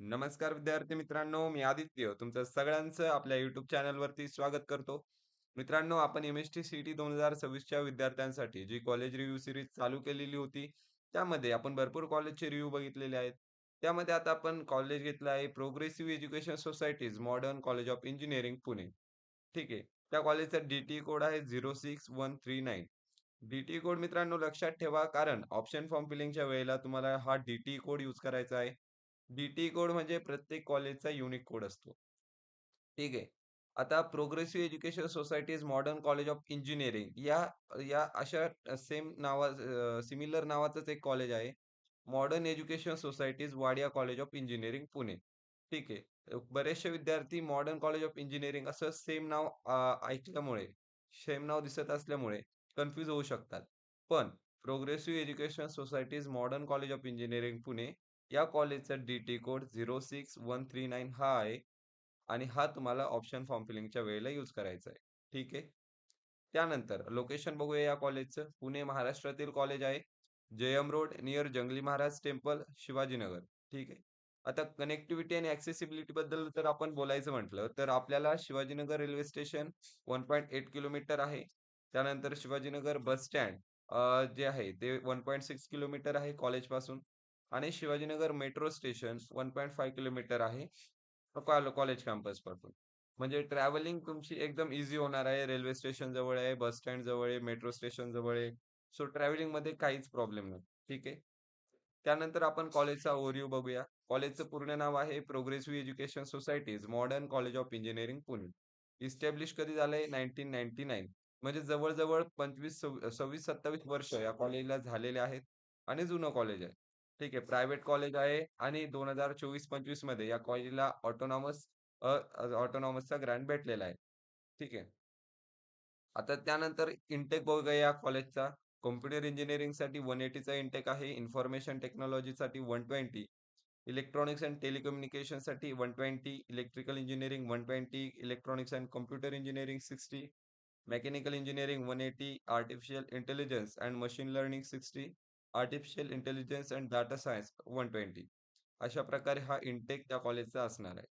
नमस्कार विद्यार्थी मित्रांनो, मी आदित्य तुमचं सगळ्यांचं आपल्या YouTube चॅनलवरती स्वागत करतो. मित्रांनो, आपण एम-एस-टी सी-ई-टी 2026च्या विद्यार्थ्यांसाठी जी कॉलेज रिव्ह्यू सीरीज चालू केलेली होती, त्यामध्ये आपण भरपूर कॉलेजचे रिव्ह्यू बघितलेले आहेत. त्यामध्ये आता आपण कॉलेज घेतलं आहे progressive education societies modern college of engineering Pune. ठीक आहे. त्या कॉलेजचा डी कोड आहे 06139. डी कोड मित्रांनो लक्षात ठेवा, कारण ऑप्शन फॉर्म फिलिंगच्या वेळेला तुम्हाला हा डी कोड यूज करायचा आहे. कोड म्हणजे प्रत्येक कॉलेजचा युनिक कोड असतो. ठीक आहे. आता progressive education societies modern college of engineering या या अशा सेम सिमिलर नावाचंच एक कॉलेज आहे. Modern education societies Wadia college of engineering Pune. ठीक आहे. बरेचसे विद्यार्थी मॉडर्न कॉलेज ऑफ इंजिनिअरिंग असं सेम नाव ऐकल्यामुळे, सेम नाव दिसत असल्यामुळे कन्फ्यूज होऊ शकतात. पण progressive education societies modern college of engineering Pune या कॉलेजचा कोड 06139 हा आहे आणि हा तुम्हाला ऑप्शन फॉर्म फिलिंगच्या वेळेला यूज करायचा आहे. ठीक आहे. त्यानंतर लोकेशन बघूया या कॉलेजचं. पुणे महाराष्ट्रातील कॉलेज आहे. जयम रोड नियर जंगली महाराज टेम्पल, शिवाजीनगर. ठीक आहे. आता कनेक्टिव्हिटी आणि ॲक्सेसिबिलिटी बद्दल जर आपण बोलायचं म्हटलं, तर आपल्याला शिवाजीनगर रेल्वे स्टेशन 1.8 किलोमीटर आहे. त्यानंतर शिवाजीनगर बस स्टँड जे आहे ते 1.6 किलोमीटर आहे कॉलेजपासून आणि शिवाजीनगर मेट्रो स्टेशन 1.5 किलोमीटर आहे कॉलेज कॅम्पसपासून. म्हणजे ट्रॅव्हलिंग तुमची एकदम ईझी होणार आहे. रेल्वे स्टेशन जवळ आहे, बस स्टँड जवळ आहे, मेट्रो स्टेशन जवळ आहे. सो ट्रॅव्हलिंगमध्ये काहीच प्रॉब्लेम नाही. ठीक आहे. त्यानंतर आपण कॉलेजचा ओव्हरव्ह्यू बघूया. कॉलेजचं पूर्ण नाव आहे progressive education societies modern college of engineering Pune. Establish कधी झालंय? 1999. म्हणजे जवळ-जवळ 26-27 वर्ष या कॉलेजला झालेले आहेत आणि जुनं कॉलेज आहे. ठीक आहे. प्रायव्हेट कॉलेज आहे आणि 2024-25 मध्ये या कॉलेजला ऑटोनॉमसचा ग्रँट भेटलेला आहे. ठीक आहे. आता त्यानंतर इंटेक बघूया या कॉलेजचा. कॉम्प्युटर इंजिनिअरिंगसाठी 180चा इंटेक आहे. इन्फॉर्मेशन टेक्नॉलॉजीसाठी 120, इलेक्ट्रॉनिक्स एंड टेलिकम्युनिकेशनसाठी 120, electrical engineering 120, electronics and computer engineering 60, mechanical engineering 180, artificial intelligence and machine learning 60, artificial intelligence and data science 120. अशा प्रकारे हा इंटेक त्या कॉलेजचा असणार आहे.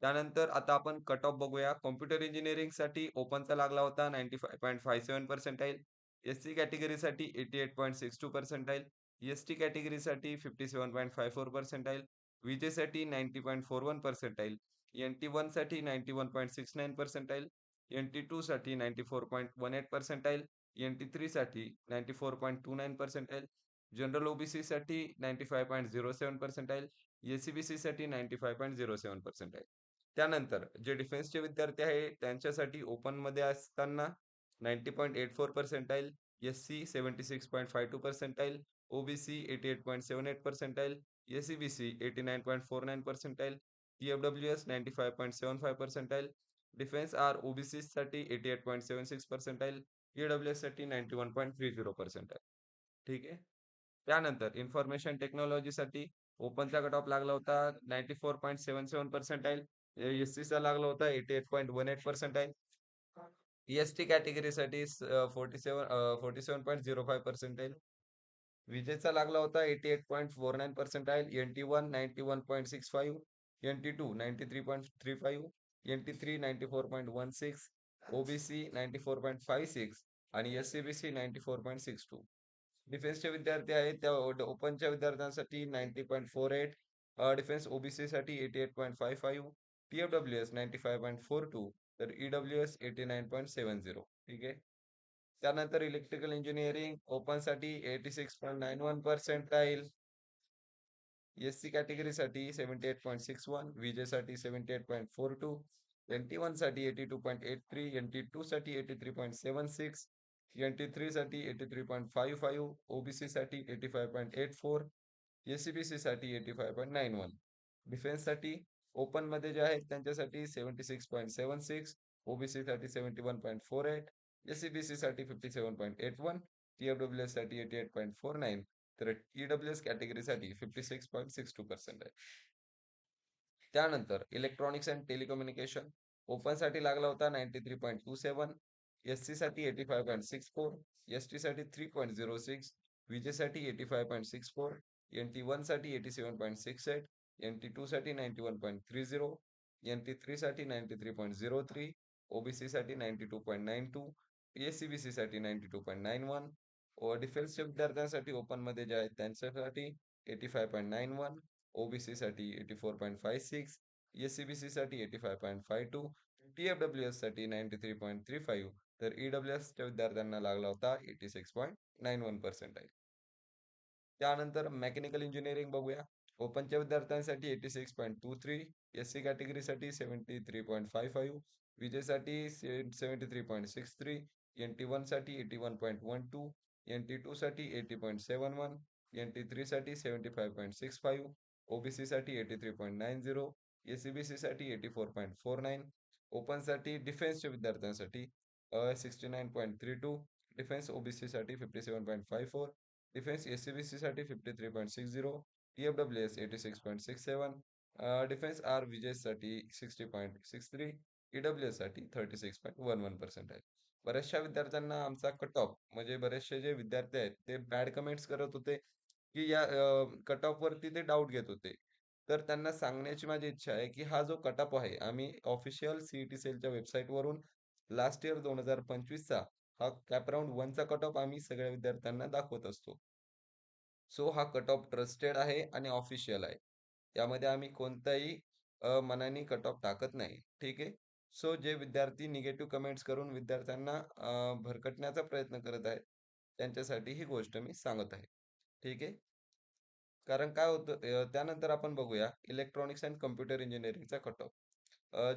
त्यानंतर आता आपण कट ऑफ बघूया. कॉम्प्युटर इंजिनिअरिंगसाठी ओपनचा लागला होता 95.57 पर्सेंटाइल. एस-सी कॅटेगरीसाठी 88.62 पर्सेंटाइल. एस-टी कॅटेगरीसाठी 57.54 पर्सेंटाइल. विजेसाठी 90.41 पर्सेंटाइल. एन-टी-1 साठी 91.69 पर्सेंटाइल. एन-टी-2 साठी 94.18 पर्सेंटाइल. एन-टी-3 साठी 94.29 पर्सेंटाइल. जनरल ओ-बी-सीसाठी 95.07 पर्सेंटाइल. एस-सी-बी-सीसाठी 95.07 पर्सेंटाइल. त्यानंतर जे डिफेन्सचे विद्यार्थी आहेत त्यांच्यासाठी ओपनमध्ये असताना 90.84 percentile, SC 76.52 percentile, OBC 88.78 percentile, SCBC 89.49 percentile, TFWS 95.75 percentile, defence R ओ-बी-सीसाठी 88.76 पर्सेंटाइल, ई-डब्ल्यू-एससाठी 91.30 पर्सेंटाइल. ठीक आहे. त्यानंतर इन्फॉर्मेशन टेक्नॉलॉजीसाठी ओपनचा कट ऑफ लागला होता 94.77 पर्सेंटाइल. एस-सीचा लागला होता 88.18 पर्सेंटाइल. ST कॅटेगरीसाठी 47.05 percentile. विजेचा लागला होता 88.49 पर्सेंटाइल. एन-टी-1 91.65, एन-टी-2 93.35, एन-टी-3 94.16, ओ-बी-सी 94.56 आणि एस-सी-बी-सी 94.62. डिफेन्सचे विद्यार्थी आहेत त्या ओपनच्या विद्यार्थ्यांसाठी 90.48, डिफेन्स ओ-बी-सीसाठी 88.55, टी-एफ-डब्ल्यू-एस 95.42, तर ई-डब्ल्यू-एस 89.70. ठीक आहे. त्यानंतर इलेक्ट्रिकल इंजिनिअरिंग ओपनसाठी 86.91 पर्सेंटाइल, एस-सी कॅटेगरीसाठी 78.61, विजेसाठी 78.42, एन-टी-1 साठी 82.83, एन-टी-2 साठी 83.76, एन-टी-3 साठी 83.55, ओ-बी-सी साठी 85.84, एस-सी-बी-सी साठी 85.91. डिफेन्ससाठी ओपनमध्ये जे आहेत त्यांच्यासाठी 76.76, ओ-बी-सी साठी 71.48, एस-सी-बी-सी साठी 57.81, टी-एफ-डब्ल्यू-एस साठी 88.49, तर ई-डब्ल्यू-एस कॅटेगरीसाठी 56.62% आहे. त्यानंतर इलेक्ट्रॉनिक्स अँड टेलिकम्युनिकेशन ओपनसाठी लागला होता 93.27, एस-सी साठी 85.64, एस-टी साठी 3.06, विजेसाठी 85.64, एन-टी-1 साठी 87.68, NT2 साठी 91.30, NT3 साठी 93.03, OBC साठी 92.92, PSCBC साठी 92.91, डिफेन्सच्या विद्यार्थ्यांसाठी ओपनमध्ये जे आहेत त्यांच्यासाठी 85.91, OBC साठी 84.56, SCBC साठी 85.52, TFWS साठी 93.35, तर EWSच्या विद्यार्थ्यांना लागला होता 86.91%. त्यानंतर मेकॅनिकल इंजिनिअरिंग बघूया. ओपनच्या विद्यार्थ्यांसाठी 86.23, एससी कॅटेगरीसाठी 73.55, विजेसाठी 73.63, NT1 साठी 81.12, NT2 साठी 80.71, NT3 साठी 75.65, OBC साठी 83.90, एसीबीसी साठी 84.49, ओपनसाठी डिफेन्सच्या विद्यार्थ्यांसाठी 69.32, डिफेन्स ओबीसी साठी 57.54, डिफेन्स एससीबीसी साठी 53.60, TFWS 86.67, डिफेन्स आर विजेस साठी 60.63, ईडब्ल्यूएस साठी 36.11% आहे. बऱ्याचशा विद्यार्थ्यांना आमचा कट ऑफ म्हणजे बरेचसे जे विद्यार्थी आहेत ते बॅड कमेंट्स करत होते की या कट ऑफ वरती ते डाऊट घेत होते. तर त्यांना सांगण्याची माझी इच्छा आहे की हा जो कट ऑफ आहे आम्ही ऑफिशियल सीईटी सेलच्या वेबसाईट वरून लास्ट इयर 2025 चा हा कॅप राऊंड 1 चा कट ऑफ आम्ही सगळ्या विद्यार्थ्यांना दाखवत असतो. सो हा कट ऑफ ट्रस्टेड आहे आणि ऑफिशियल आहे. यामध्ये आम्ही कोणताही मनाने कट ऑफ टाकत नाही. ठीक आहे. सो जे विद्यार्थी निगेटिव्ह कमेंट्स करून विद्यार्थ्यांना भरकटण्याचा प्रयत्न करत आहेत, त्यांच्यासाठी ही गोष्ट मी सांगत आहे. ठीक आहे. कारण काय होतं त्यानंतर आपण बघूया इलेक्ट्रॉनिक्स अँड कॉम्प्युटर इंजिनिअरिंगचा कट ऑफ.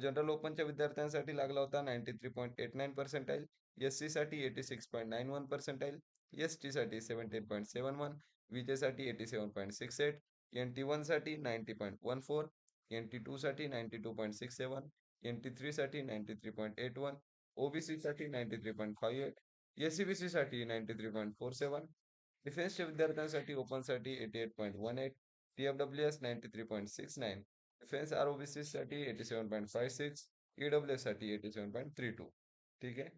जनरल ओपनच्या विद्यार्थ्यांसाठी लागला होता 93.89 पर्सेंटाइल, एससी साठी 86.91 पर्सेंटाइल, एसटी साठी 17.71, विजेसाठी 87.68, NT1 साठी 90.14, NT2 साठी 92.67, NT3 साठी 93.81, ओबीसी साठी 93.58, एससीबीसी साठी 93.47, डिफेन्सच्या विद्यार्थ्यांसाठी ओपनसाठी 88.18, TFWS 93.69, डिफेन्स आरओबीसी साठी 87.56, ईडब्ल्यूएस साठी 87.32. ठीक आहे.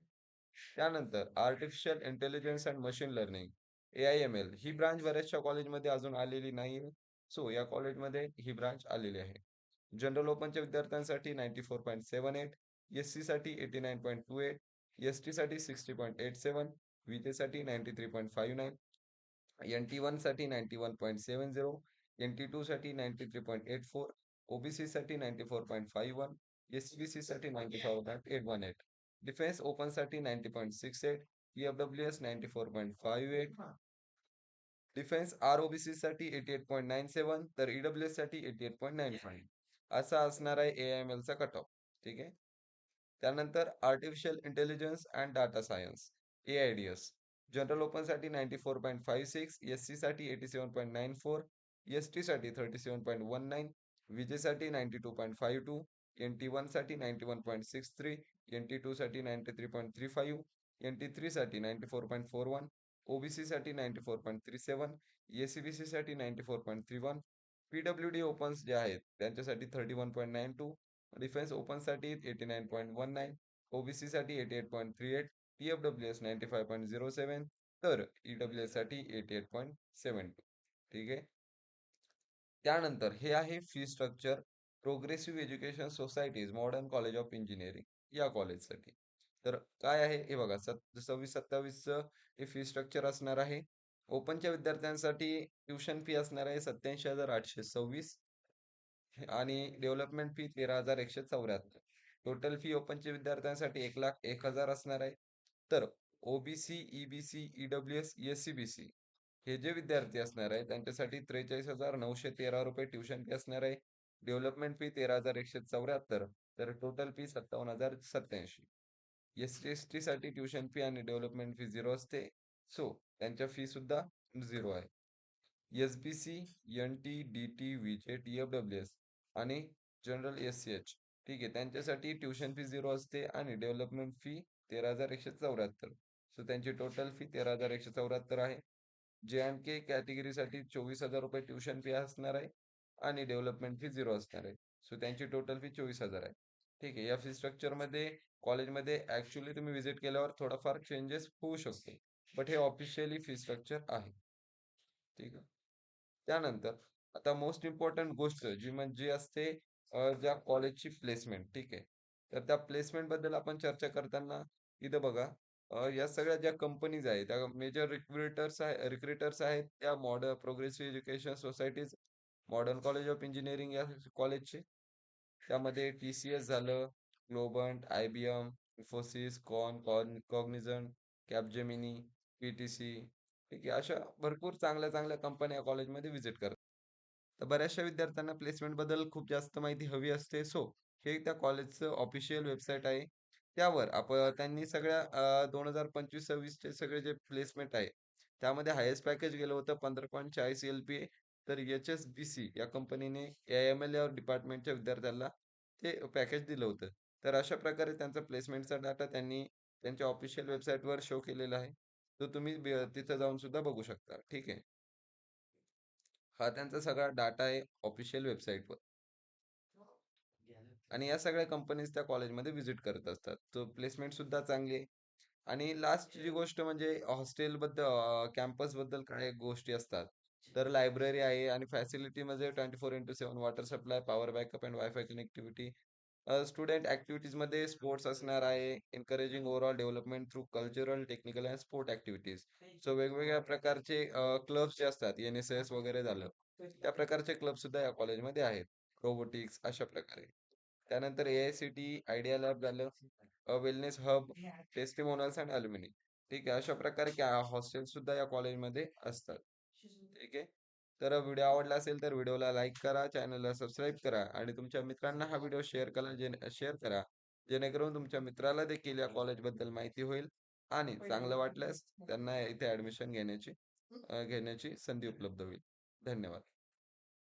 त्यानंतर artificial intelligence and machine learning AIML he branch बऱ्याचशा कॉलेजमध्ये अजून आलेली नाहीये. सो या कॉलेजमध्ये ही ब्रांच आलेली आहे. जनरल ओपनच्या विद्यार्थ्यांसाठी 94.78, एससी साठी 89.28, एसटी साठी 60.87, विजेसाठी 93.59, NT1 साठी 91.70, NT2 साठी 93.84, ओबीसी साठी 94.51, एसबीसी साठी 95.818, डिफेन्स ओपन साठी 90.68, PFWS 94.58, डिफेन्स आरओबीसी साठी 88.97, तर ईडब्ल्यूएस साठी 88.95. असा असणार आहे AIML चा कट ऑफ. ठीक आहे. त्यानंतर artificial intelligence and data science AIDS. General open साठी 94.56, एससी साठी 87.94, एसटी साठी 37.19, विजेसाठी 92.52, NT1 साठी 91.63, NT2 साठी 93.35, NT3 साठी 94.41, ओबीसी साठी 94.37, एसीबीसी साठी 94.31, पीडब्ल्यूडी ओपन्स जे आहेत त्यांच्यासाठी 31.92, डिफेन्स ओपन साठी 89.19, ओबीसी साठी 88.38, TFWS 95.07, तर ईडब्ल्यूएस साठी 88.72. ठीक आहे. त्यानंतर हे आहे fee structure progressive education societies modern college of engineering या कॉलेजसाठी. तर काय आहे हे बघा 26-27 हे फी स्ट्रक्चर असणार आहे. ओपनच्या विद्यार्थ्यांसाठी ट्युशन फी असणार आहे 87,826 आणि डेव्हलपमेंट फी 13,174. टोटल फी ओपनच्या विद्यार्थ्यांसाठी 1,01,000 असणार आहे. तर ओबीसी, ईबीसी, ईडब्ल्यूएस, एससीबीसी हे जे विद्यार्थी असणार आहे त्यांच्यासाठी 43,913 रुपये ट्युशन फी असणार आहे. डेव्हलपमेंट फी 13,174, तर टोटल फी 57,087. एसटी एसटी साठी ट्युशन फी आणि डेव्हलपमेंट फी 0 असते. सो त्यांच्या फी सुद्धा 0 आहे. एसबीसी, एनटी, डीटी, विजे, TFWS आणि जनरल एससीएच ठीक आहे त्यांच्यासाठी ट्युशन फी 0 असते आणि डेव्हलपमेंट फी 13,174. सो त्यांची टोटल फी 13,174 आहे. जे एंड के कॅटेगरीसाठी 24,000 रुपये ट्युशन फी असणार आहे आणि डेव्हलपमेंट फी 0 असणार आहे. सो त्यांची टोटल फी 24,000 आहे. ठीक आहे. या फी स्ट्रक्चरमध्ये कॉलेजमध्ये ऍक्च्युली तुम्ही व्हिजिट केल्यावर थोडाफार चेंजेस होऊ शकतो. बट हे ऑफिशियली फी स्ट्रक्चर आहे. ठीक आहे. त्यानंतर आता मोस्ट इम्पॉर्टंट गोष्ट जी म्हणजे असते ज्या कॉलेजची प्लेसमेंट, ठीक आहे. तर त्या प्लेसमेंट बद्दल आपण चर्चा करताना इथं बघा, या सगळ्या ज्या कंपनीज आहेत, त्या मेजर रिक्रुटर्स आहेत त्या modern progressive education societies, modern college of engineering या कॉलेजचे. त्यामध्ये TCS झालं, ग्लोबंट, IBM, Infosys, cognisant, Capgemini, PTC, ठीक आहे. अशा भरपूर चांगल्या चांगल्या कंपन्या कॉलेजमध्ये व्हिजिट करतात. तर बऱ्याचशा विद्यार्थ्यांना प्लेसमेंट बद्दल खूप जास्त माहिती हवी असते. सो हे त्या कॉलेजचं ऑफिशियल वेबसाईट आहे. त्यावर त्यांनी सगळ्या 2025-26 चे सगळे जे प्लेसमेंट आहे, त्यामध्ये हायेस्ट पॅकेज गेलं होतं 15.40 LPA. तर HSBC या कंपनीने AML या डिपार्टमेंटच्या विद्यार्थ्याला ते पॅकेज दिलं होतं. तर अशा प्रकारे त्यांचा प्लेसमेंटचा डाटा त्यांनी त्यांच्या ऑफिशियल वेबसाईटवर शो केलेला आहे. तो तुम्ही तिथं जाऊन सुद्धा बघू शकता. ठीक आहे. हा त्यांचा सगळा डाटा आहे ऑफिशियल वेबसाईटवर. आणि या सगळ्या कंपनीज त्या कॉलेजमध्ये व्हिजिट करत असतात. तो प्लेसमेंट सुद्धा चांगली आहे. आणि लास्ट जी गोष्ट म्हणजे कॅम्पस बद्दल काय गोष्टी असतात. तर लायब्ररी आहे आणि फॅसिलिटीमध्ये 24/7 water supply, power backup and WiFi connectivity. Student ॲक्टिव्हिटीजमध्ये स्पोर्ट्स असणार आहे. Encouraging overall development through cultural, technical and sport activities. So वेगवेगळ्या प्रकारचे क्लब्स जे असतात, NSS वगैरे झालं, त्या प्रकारचे क्लब सुद्धा या कॉलेजमध्ये आहेत. रोबोटिक्स अशा प्रकारे. त्यानंतर AICTE, आयडिया लॅब झालं, wellness hub, testimonials and alumni. ठीक आहे. अशा प्रकारे हॉस्टेल सुद्धा या कॉलेजमध्ये असतात. ठीक आहे. तर व्हिडिओ आवडला असेल तर व्हिडिओला लाईक करा, चॅनलला सबस्क्राईब करा आणि तुमच्या मित्रांना हा व्हिडिओ शेअर करा. जेणेकरून तुमच्या मित्राला देखील या कॉलेजबद्दल माहिती होईल आणि चांगलं वाटल्यास त्यांना इथे ॲडमिशन घेण्याची संधी उपलब्ध होईल. धन्यवाद.